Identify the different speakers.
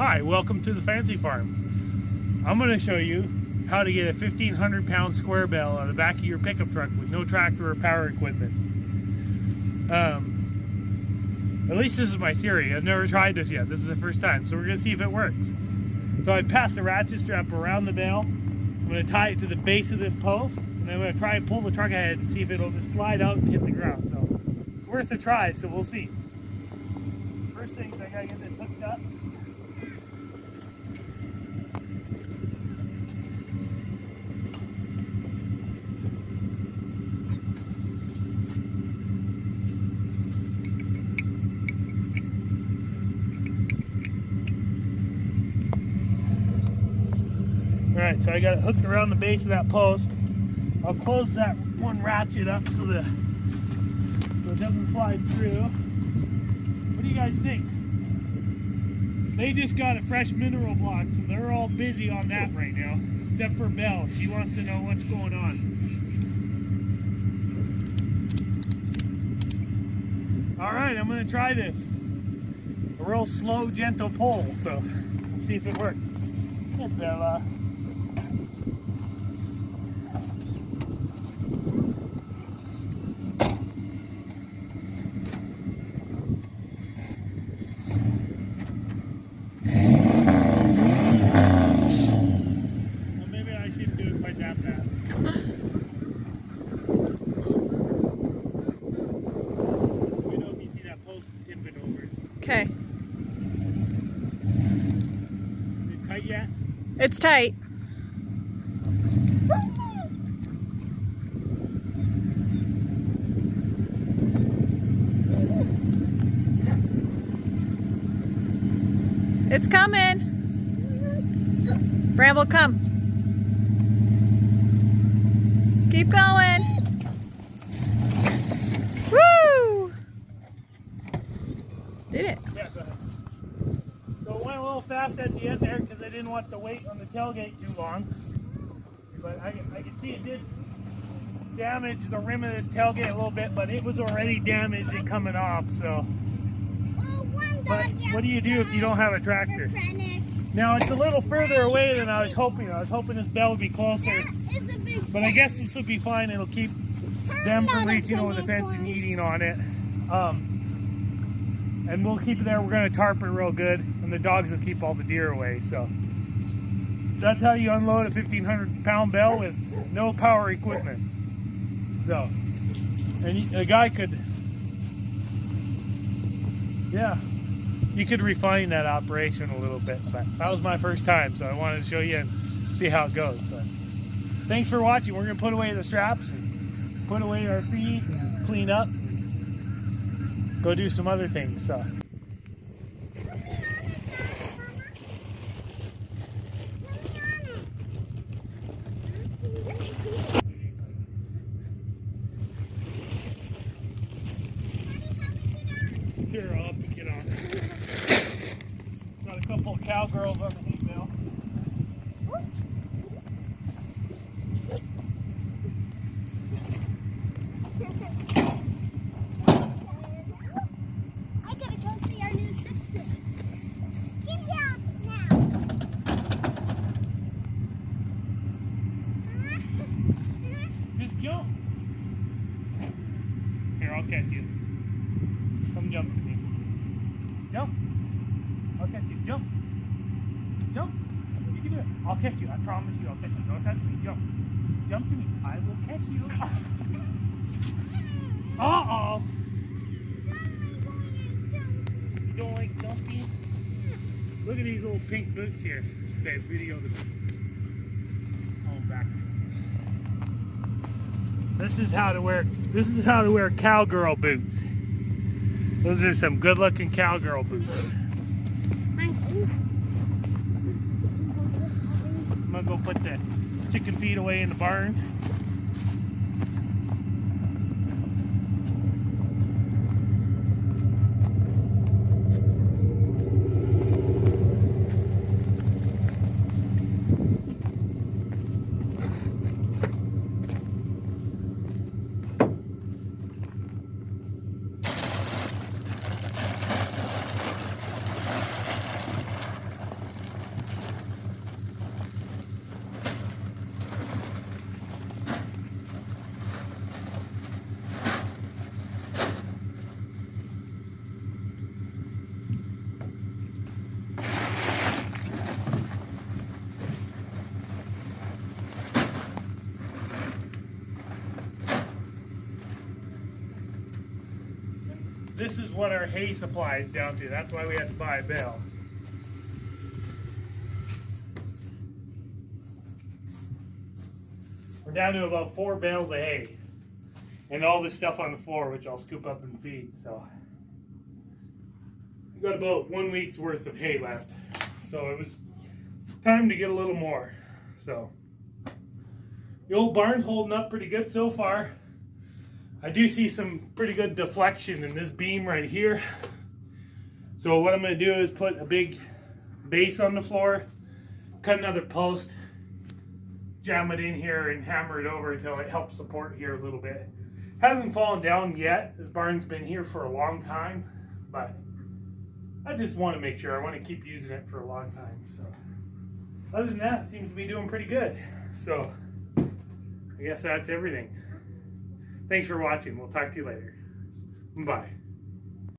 Speaker 1: Hi, welcome to the Fancy Farm. I'm going to show you how to get a 1,500-pound square bale on the back of your pickup truck with no tractor or power equipment. At least this is my theory. I've never tried this yet. This is the first time, so we're going to see if it works. So I've passed the ratchet strap around the bale. I'm going to tie it to the base of this post, and I'm going to try and pull the truck ahead and see if it'll just slide out and hit the ground. So it's worth a try, so we'll see. First thing is I got to get this hooked up. Alright, so I got it hooked around the base of that post. I'll close that one ratchet up so it doesn't slide through. What do you guys think? They just got a fresh mineral block, so they're all busy on that right now. Except for Belle. She wants to know what's going on. Alright, I'm going to try this. A real slow, gentle pull, so we'll see if it works. Good, Bella.
Speaker 2: Okay.
Speaker 1: Is it tight yet?
Speaker 2: It's tight. It's coming. Bramble, come. Keep going. Woo! Did it?
Speaker 1: Yeah, go ahead. So it went a little fast at the end there because I didn't want to wait on the tailgate too long. But I can see it did damage the rim of this tailgate a little bit, but it was already damaged and coming off, so. But what do you do if you don't have a tractor? Now it's a little further away than I was hoping. I was hoping this bell would be closer. But I guess this will be fine. It'll keep them from reaching over the fence and eating on it. And we'll keep it there. We're going to tarp it real good, and the dogs will keep all the deer away. So that's how you unload a 1,500-pound bell with no power equipment. So, and a guy could, yeah, you could refine that operation a little bit. But that was my first time, so I wanted to show you and see how it goes. So, thanks for watching. We're going to put away the straps and put away our feed and clean up. Go do some other things. So. Here, I'll have to get on. Got a couple of Cowgirls on the hay bale. Jump. Here, I'll catch you. Come jump to me. Jump. I'll catch you. Jump. Jump. You can do it. I'll catch you. I promise you I'll catch you. Don't touch me. Jump. Jump to me. I will catch you. Uh-oh. You don't like jumping? Look at these little pink boots here. Okay, video them. Oh, back. This is how to wear cowgirl boots. Those are some good-looking cowgirl boots. I'm gonna go put the chicken feed away in the barn. this is what our hay supply is down to. That's why we had to buy a bale. We're down to about 4 bales of hay. And all this stuff on the floor, which I'll scoop up and feed. So we've got about 1 week's worth of hay left. So it was time to get a little more. So the old barn's holding up pretty good so far. I do see some pretty good deflection in this beam right here. So what I'm going to do is put a big base on the floor, cut another post, jam it in here and hammer it over until it helps support here a little bit. Hasn't fallen down yet. This barn's been here for a long time, but I just want to make sure. I want to keep using it for a long time. So other than that, it seems to be doing pretty good. So I guess that's everything. Thanks for watching. We'll talk to you later. Bye.